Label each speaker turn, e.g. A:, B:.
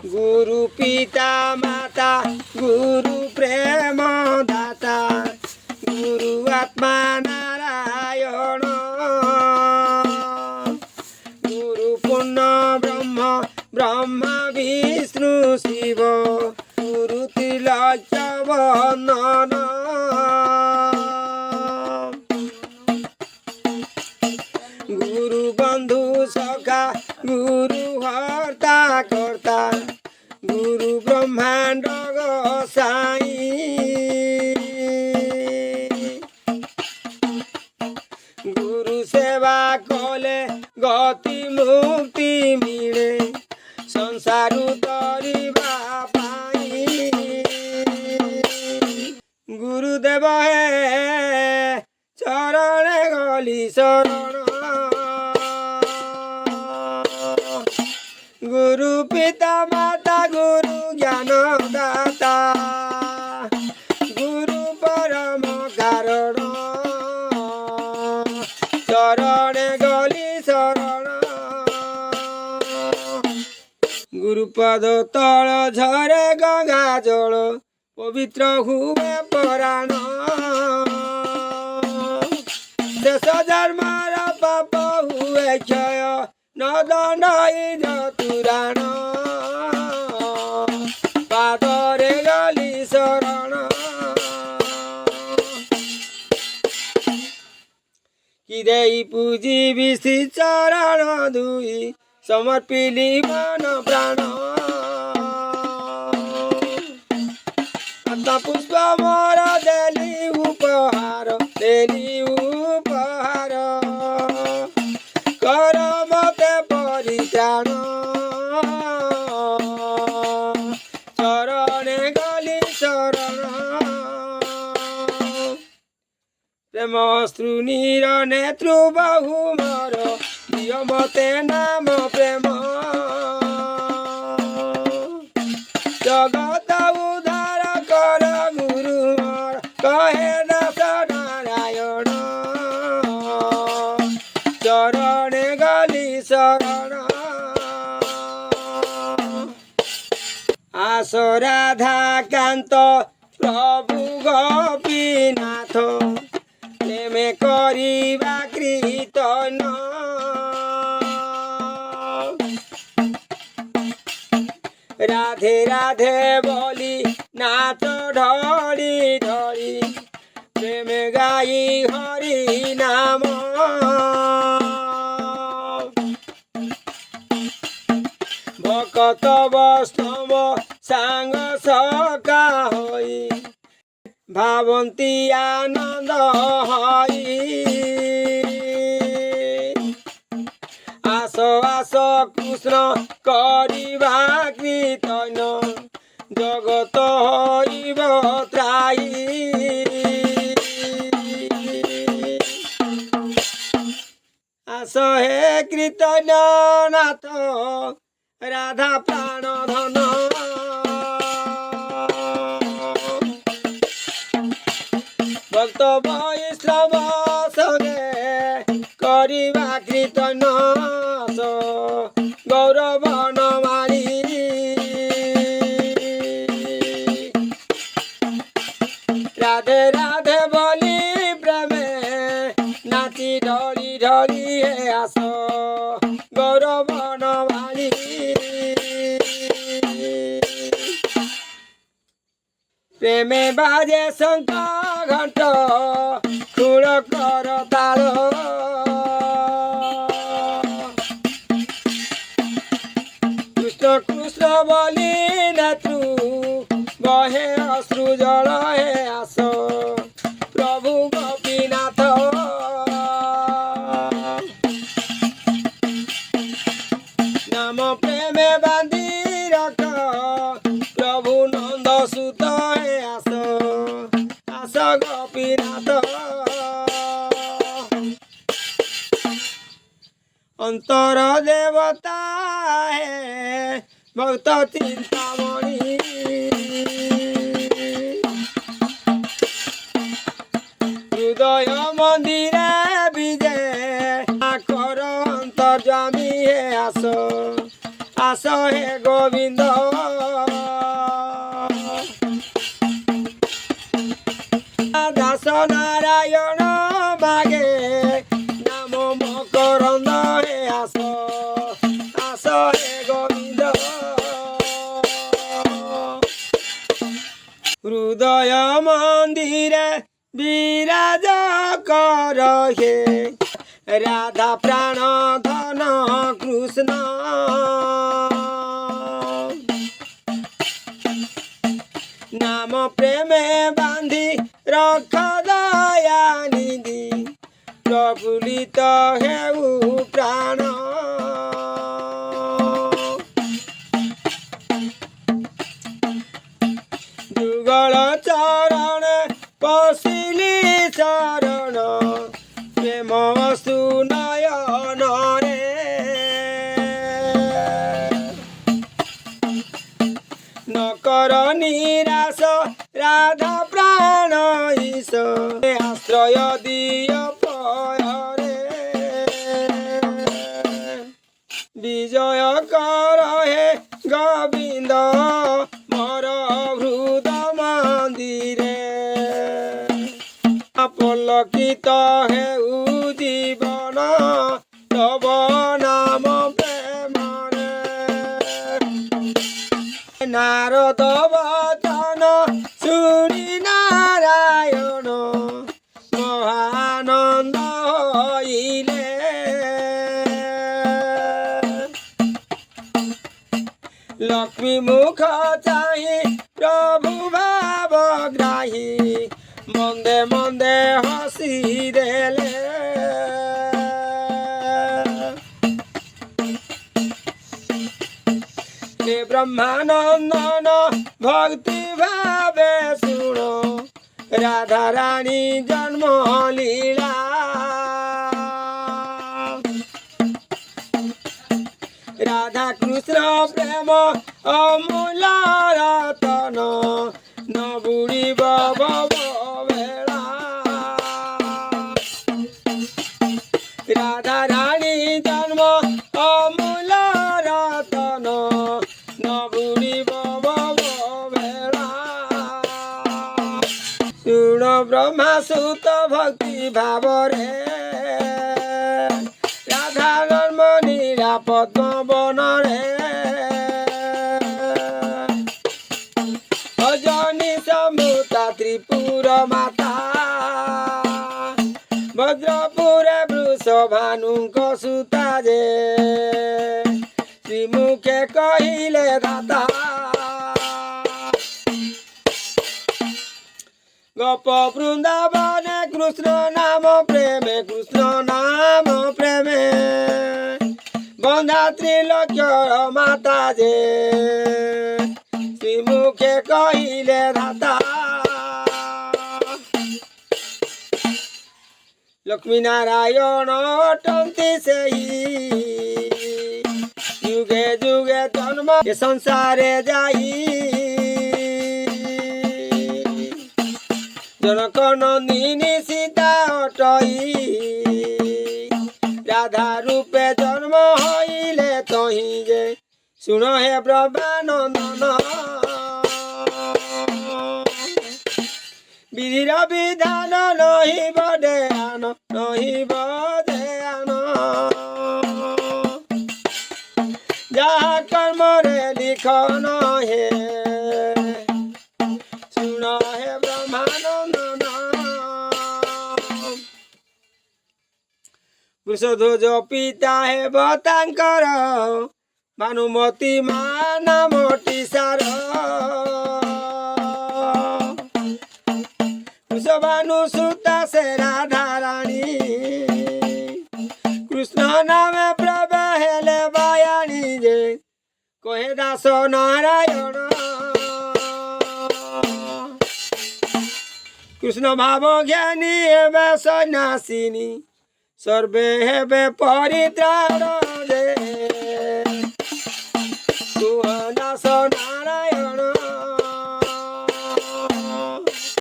A: गुरु पिता माता गुरु प्रेम दाता गुरु आत्मा नारायण गुरु पूर्ण ब्रह्म ब्रह्मा विष्णु शिव गुरु त्रिलोक्य वंदन गुरु बंधु सखा गुरु हर्ता कर्ता गुरु ब्रह्मांड गोसाई गुरु सेवा कले गति मुक्ति मिले संसार तरिबा पाई गुरुदेव हे चरण गली शरण गुरु पिता माता गुरु ज्ञान दाता गुरु परम कारण चरण गली शरण गुरुपद तल झरे गंगा जल पवित्र हुए पराण देश धर्मर पाप हुए क्षय न दंड तुराण पादरे गली शरण कि देई पूजी विश्री चरण दुई समर्पिली मन प्राण पुष्प मोर देली उपहार कर मते परित्राण चरणे गली शरण प्रेम श्रुनीर नेत्रु बहु मोर दिय मते नाम प्रेम जगत उद्धार कर गुरु मोर कहे दास नारायण चरणे गली शरण आस राधा कांत प्रभु गोपीनाथ प्रेमे करिबा कीर्तन राधे राधे बोली नाच ढोली ढोली प्रेम गाई हरि नाम भक्त वैष्णव सांग सका होई भावंती आनंद हई आस आस कृष्ण करिबा कीर्तन जगत हईब त्राई आस हे कीर्तन नाथ राधा प्राण धन भक्त वैष्णव संगे करिबा कीर्तन गौरव नमारी राधे राधे बोली प्रेमे नाची ढोली ढोली आस गौरव नमारी प्रेमे बाजे शंख घंट खुड़ कर ताल कृष्ण कृष्ण बोली नेत्रु बहे अश्रु जल हे आस प्रभु गोपीनाथ नाम प्रेमे बांधी रख प्रभु नंद सुत हे आस आस गोपीनाथ अंतर देवता है भक्त चिंतामणि हृदय मंदिर विजय कर अंतर्जामी हे आस आस हे गोविंद ନାରାୟଣ ମାଗେ ନାମ ମକରନ୍ଦ ହେ ଆସ ଆସ ହେ ଗୋବିନ୍ଦ ହୃଦୟ ମନ୍ଦିରେ ବିରାଜ କର ହେ রাধা প্রাণ ধন কৃষ্ণ নাম প্রেমে বাঁধি রক্ষ দয়া নিধি প্রফুল্লিত হেউ প্রাণ যুগল চরণ পশিলি শরণ প্রেম সুনয়ন রে নকর নিরাশ রাধা প্রাণ ঈশ আশ্রয় দিয় পয়রে বিজয় কর হে গোবিন্দ মর হৃদ মন্দিরে পল্লকিত হেউ জীবন তব নাম প্রেমরে নারদ বচন শুনি নারায়ণ মহানন্দ হইলে লক্ষ্মী মুখ চাহি প্রভু ভাবগ্রাহী মন্দে মন্দে হসি দেলে হে ব্রহ্মানন্দন ভক্তি ভাবে শুণ রাধা রানী জন্ম লীলা রাধা কৃষ্ণ প্রেম অমূল্য রতন ন বুড়িব ভব বেলা রাধা রানী জন্ম অমূল্য রতন ন বুড়িব ভব বেলা শুণ ব্রহ্মা সুত ভক্তি ভাবরে রাধা জন্ম নিরাপদ বনরে অজনী সমুতা ত্রিপুর মাতা বজ্রপুরে বৃষভানুଙ୍କ সুতা যে শ্রীমুখে কহিলে দাতা গোপ বৃন্দাবনে কৃষ্ণ নাম প্রেমে কৃষ্ণ নাম প্রেমে বন্ধা ত্রিলোক্যর মাতা যে শ্রীমুখে কহিলে ধাতা লক্ষ্মী নারায়ণ অটন্তি সেই যুগে যুগে জন্ম এ সংসারে যাই জনক নন্দিনী সীতা অটই রাধা রূপে জন্ম হইলে তহি যে শুণ হে ব্রহ্মানন্দন বিধির বিধান নহিব দেয়ান নহিব দেয়ান যাহা কর্মরে লিখন হে শুণ হে ব্রহ্মানন্দন বৃষধ্বজ পিতা হেব ତାଙ୍କର ଭାନୁମତୀ ମା ନାମଟି ସାର ବୃଷଭାନୁ ସୁତା ସେ ରାଧା ରାଣୀ କୃଷ୍ଣ ନାମେ ପ୍ରଭ ହେଲେ ବାୟାଣୀ ଯେ କହେ ଦାସ ନାରାୟଣ কৃষ্ণ ভাব জ্ঞানী হেবে সন্ন্যাসিনী সর্বে হেবে পরিত্রাণ দে দাস নারায়ণ